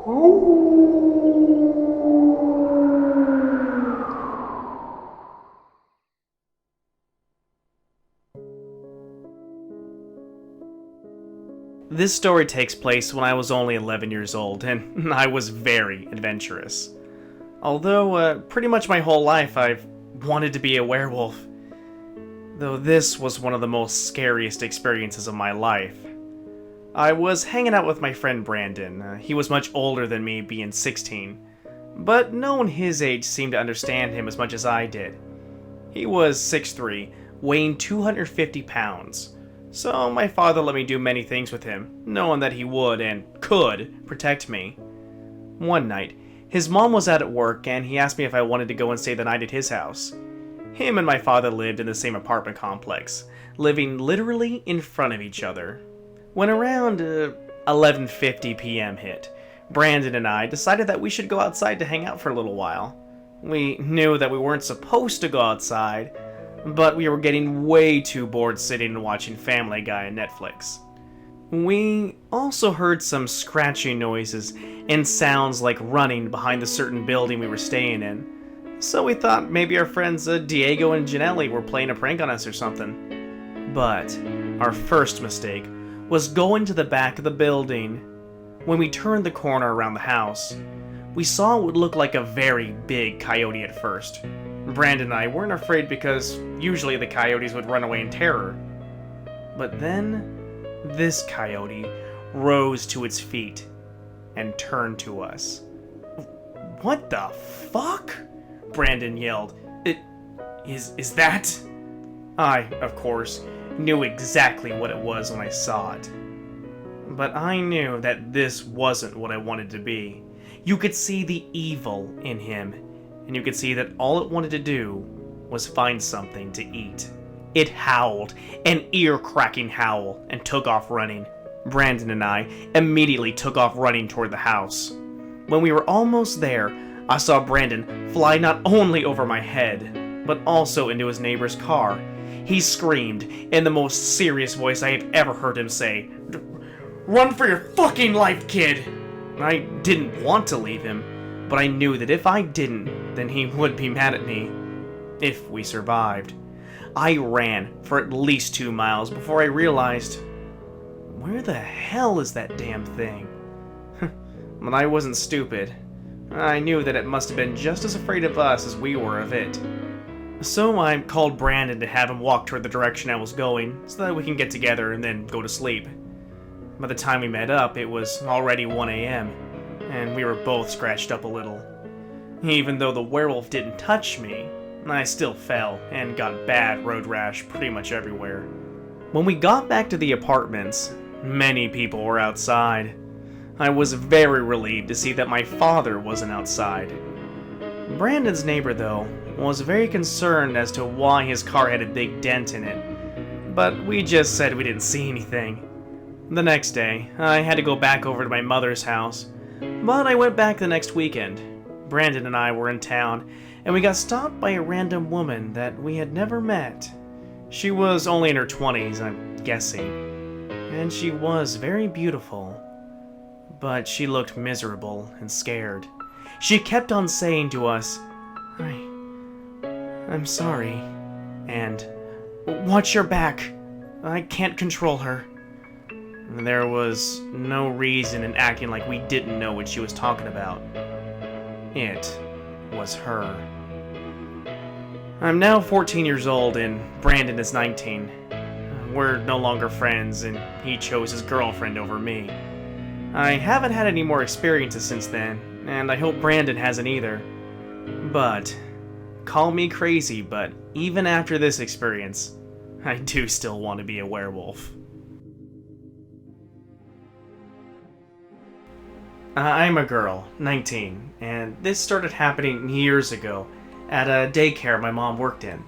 This story takes place when I was only 11 years old, and I was very adventurous. Although, pretty much my whole life I've wanted to be a werewolf. Though this was one of the most scariest experiences of my life. I was hanging out with my friend Brandon. He was much older than me, being 16. But no one his age seemed to understand him as much as I did. He was 6'3", weighing 250 pounds. So my father let me do many things with him, knowing that he would and could protect me. One night, his mom was out at work and he asked me if I wanted to go and stay the night at his house. Him and my father lived in the same apartment complex, living literally in front of each other. When around 11:50 p.m. hit, Brandon and I decided that we should go outside to hang out for a little while. We knew that we weren't supposed to go outside, but we were getting way too bored sitting and watching Family Guy on Netflix. We also heard some scratching noises and sounds like running behind the certain building we were staying in, so we thought maybe our friends Diego and Janelli were playing a prank on us or something. But our first mistake was going to the back of the building. When we turned the corner around the house, we saw what would look like a very big coyote at first. Brandon and I weren't afraid because usually the coyotes would run away in terror. But then, this coyote rose to its feet and turned to us. "What the fuck?" Brandon yelled. Is that? I, of course, knew exactly what it was when I saw it. But I knew that this wasn't what I wanted to be. You could see the evil in him, and you could see that all it wanted to do was find something to eat. It howled, an ear-cracking howl, and took off running. Brandon and I immediately took off running toward the house. When we were almost there, I saw Brandon fly not only over my head, but also into his neighbor's car. He screamed in the most serious voice I have ever heard him say, "Run for your fucking life, kid!" I didn't want to leave him, but I knew that if I didn't, then he would be mad at me. If we survived. I ran for at least 2 miles before I realized, where the hell is that damn thing? But I wasn't stupid. I knew that it must have been just as afraid of us as we were of it. So I called Brandon to have him walk toward the direction I was going, so that we can get together and then go to sleep. By the time we met up, it was already 1 a.m., and we were both scratched up a little. Even though the werewolf didn't touch me, I still fell and got bad road rash pretty much everywhere. When we got back to the apartments, many people were outside. I was very relieved to see that my father wasn't outside. Brandon's neighbor, though, was very concerned as to why his car had a big dent in it, but we just said we didn't see anything. The next day, I had to go back over to my mother's house, but I went back the next weekend. Brandon and I were in town, and we got stopped by a random woman that we had never met. She was only in her 20s, I'm guessing, and she was very beautiful. But she looked miserable and scared. She kept on saying to us, I'm sorry, and watch your back, I can't control her. There was no reason in acting like we didn't know what she was talking about. It was her. I'm now 14 years old and Brandon is 19. We're no longer friends and he chose his girlfriend over me. I haven't had any more experiences since then, and I hope Brandon hasn't either. But, call me crazy, but even after this experience, I do still want to be a werewolf. I'm a girl, 19, and this started happening years ago at a daycare my mom worked in.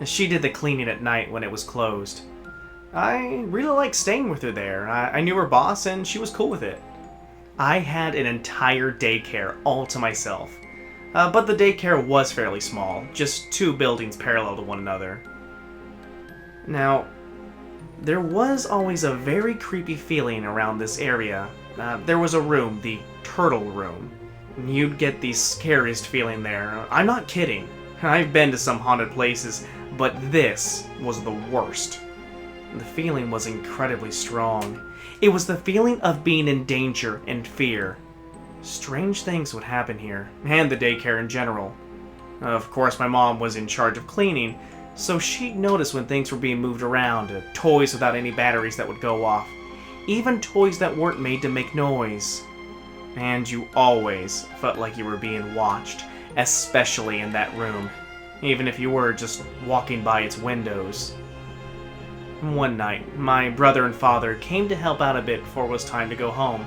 She did the cleaning at night when it was closed. I really liked staying with her there. I knew her boss and she was cool with it. I had an entire daycare all to myself, but the daycare was fairly small, just 2 buildings parallel to one another. Now, there was always a very creepy feeling around this area there was a room, the turtle room. You'd get the scariest feeling there. I'm not kidding. I've been to some haunted places, but this was the worst. The feeling was incredibly strong. It was the feeling of being in danger and fear. Strange things would happen here, and the daycare in general. Of course, my mom was in charge of cleaning, so she'd notice when things were being moved around, toys without any batteries that would go off, even toys that weren't made to make noise. And you always felt like you were being watched, especially in that room, even if you were just walking by its windows. One night, my brother and father came to help out a bit before it was time to go home.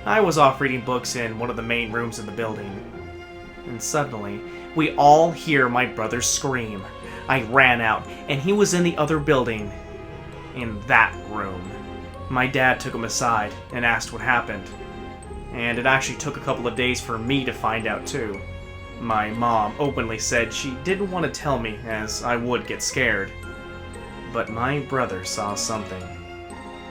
I was off reading books in one of the main rooms in the building. And suddenly, we all hear my brother scream. I ran out, and he was in the other building. In that room. My dad took him aside and asked what happened. And it actually took a couple of days for me to find out too. My mom openly said she didn't want to tell me, as I would get scared. But my brother saw something.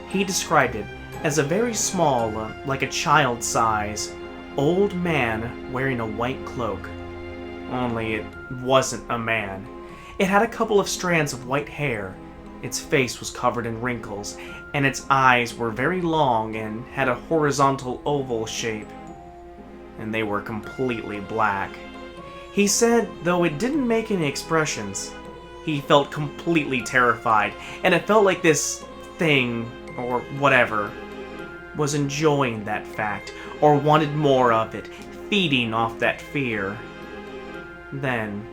He described it as a very small, like a child size, old man wearing a white cloak. Only it wasn't a man. It had a couple of strands of white hair. Its face was covered in wrinkles, and its eyes were very long and had a horizontal oval shape. And they were completely black. He said, though it didn't make any expressions, he felt completely terrified, and it felt like this thing, or whatever, was enjoying that fact, or wanted more of it, feeding off that fear. Then,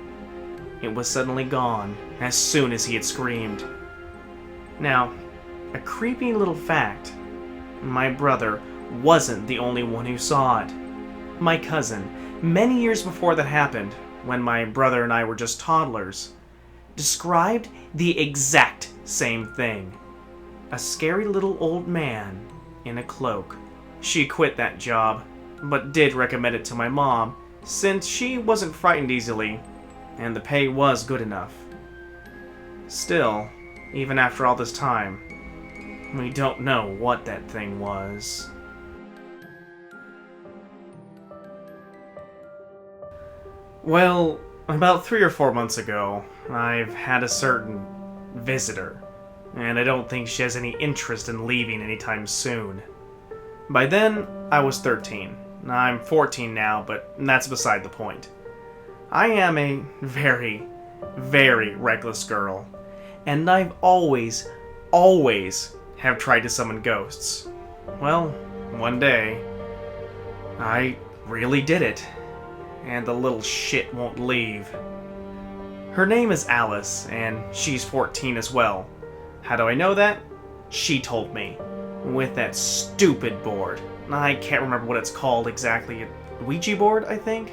it was suddenly gone, as soon as he had screamed. Now, a creepy little fact. My brother wasn't the only one who saw it. My cousin, many years before that happened, when my brother and I were just toddlers, described the exact same thing. A scary little old man in a cloak. She quit that job, but did recommend it to my mom, since she wasn't frightened easily, and the pay was good enough. Still, even after all this time, we don't know what that thing was. Well, about 3 or 4 months ago, I've had a certain visitor, and I don't think she has any interest in leaving anytime soon. By then, I was 13. I'm 14 now, but that's beside the point. I am a very, very reckless girl, and I've always have tried to summon ghosts. Well, one day, I really did it, and the little shit won't leave. Her name is Alice, and she's 14 as well. How do I know that? She told me. With that stupid board. I can't remember what it's called exactly. A Ouija board, I think?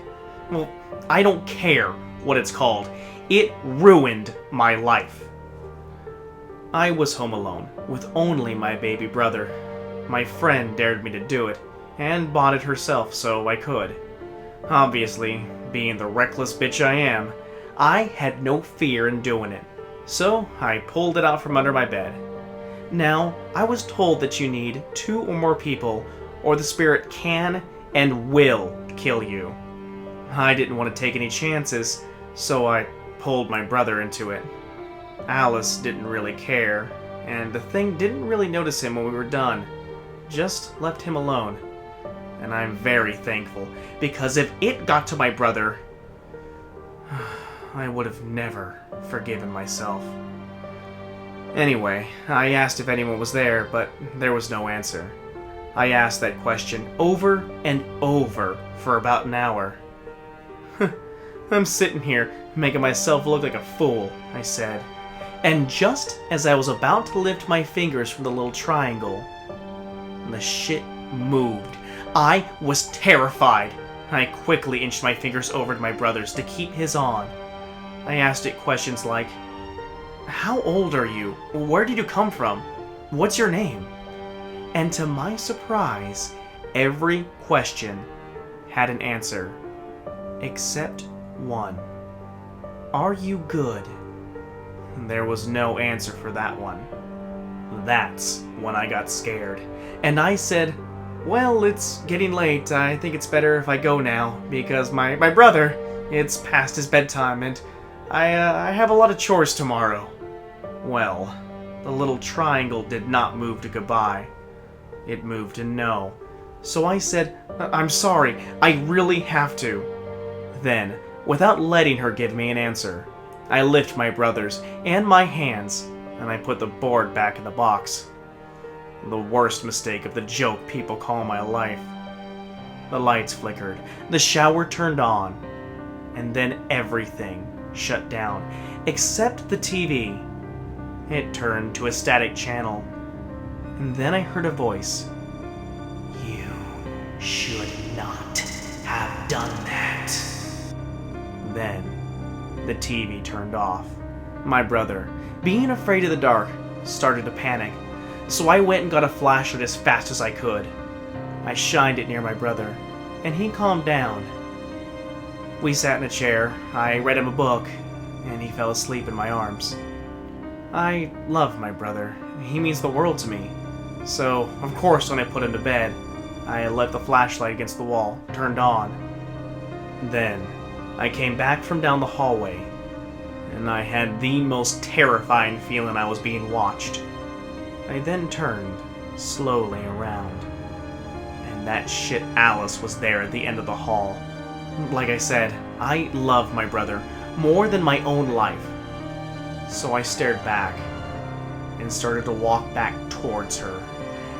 Well, I don't care what it's called. It ruined my life. I was home alone, with only my baby brother. My friend dared me to do it, and bought it herself so I could. Obviously, being the reckless bitch I am, I had no fear in doing it, so I pulled it out from under my bed. Now, I was told that you need 2 or more people, or the spirit can and will kill you. I didn't want to take any chances, so I pulled my brother into it. Alice didn't really care, and the thing didn't really notice him when we were done, just left him alone. And I'm very thankful, because if it got to my brother, I would have never forgiven myself. Anyway, I asked if anyone was there, but there was no answer. I asked that question over and over for about an hour. I'm sitting here, making myself look like a fool, I said. And just as I was about to lift my fingers from the little triangle, the shit moved. I was terrified. I quickly inched my fingers over to my brother's to keep his on. I asked it questions like, "How old are you? Where did you come from? What's your name?" And to my surprise, every question had an answer, except one. "Are you good?" There was no answer for that one. That's when I got scared, and I said, Well, it's getting late. I think it's better if I go now, because my brother, it's past his bedtime, and I have a lot of chores tomorrow. Well, the little triangle did not move to goodbye. It moved to no. So I said, I'm sorry, I really have to. Then, without letting her give me an answer, I lift my brother's and my hands, and I put the board back in the box. The worst mistake of the joke people call my life. The lights flickered, the shower turned on, and then everything shut down, except the TV. It turned to a static channel, and then I heard a voice. You should not have done that. Then, the TV turned off. My brother, being afraid of the dark, started to panic, so I went and got a flashlight as fast as I could. I shined it near my brother, and he calmed down. We sat in a chair, I read him a book, and he fell asleep in my arms. I love my brother. He means the world to me. So, of course, when I put him to bed, I left the flashlight against the wall, turned on. Then, I came back from down the hallway, and I had the most terrifying feeling I was being watched. I then turned slowly around, and that shit Alice was there at the end of the hall. Like I said, I love my brother more than my own life. So I stared back and started to walk back towards her.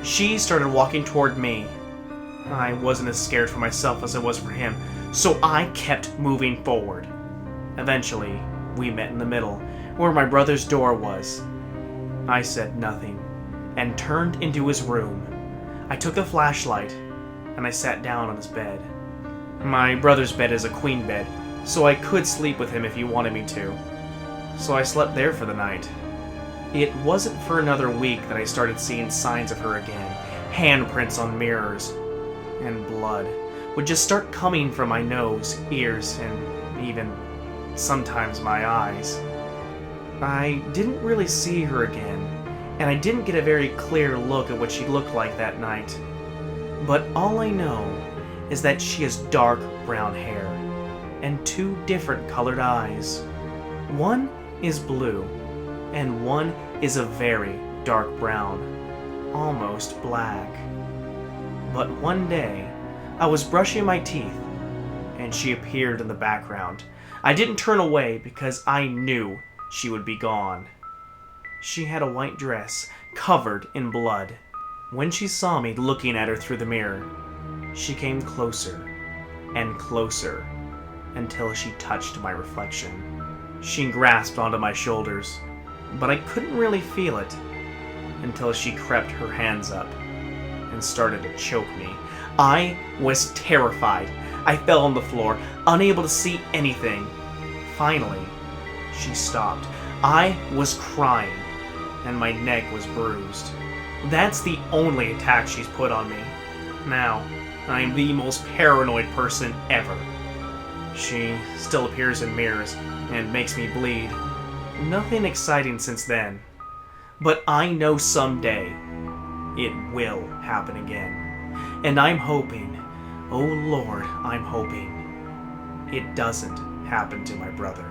She started walking toward me. I wasn't as scared for myself as I was for him, so I kept moving forward. Eventually, we met in the middle, where my brother's door was. I said nothing, and turned into his room. I took the flashlight, and I sat down on his bed. My brother's bed is a queen bed, so I could sleep with him if he wanted me to. So I slept there for the night. It wasn't for another week that I started seeing signs of her again. Handprints on mirrors, and blood would just start coming from my nose, ears, and even sometimes my eyes. I didn't really see her again, and I didn't get a very clear look at what she looked like that night. But all I know is that she has dark brown hair and two different colored eyes. One is blue, and one is a very dark brown, almost black. But one day, I was brushing my teeth, and she appeared in the background. I didn't turn away because I knew she would be gone. She had a white dress covered in blood. When she saw me looking at her through the mirror, she came closer and closer until she touched my reflection. She grasped onto my shoulders, but I couldn't really feel it until she crept her hands up and started to choke me. I was terrified. I fell on the floor, unable to see anything. Finally, she stopped. I was crying, and my neck was bruised. That's the only attack she's put on me. Now, I am the most paranoid person ever. She still appears in mirrors and makes me bleed. Nothing exciting since then. But I know someday it will happen again. And I'm hoping, oh Lord, I'm hoping it doesn't happen to my brother.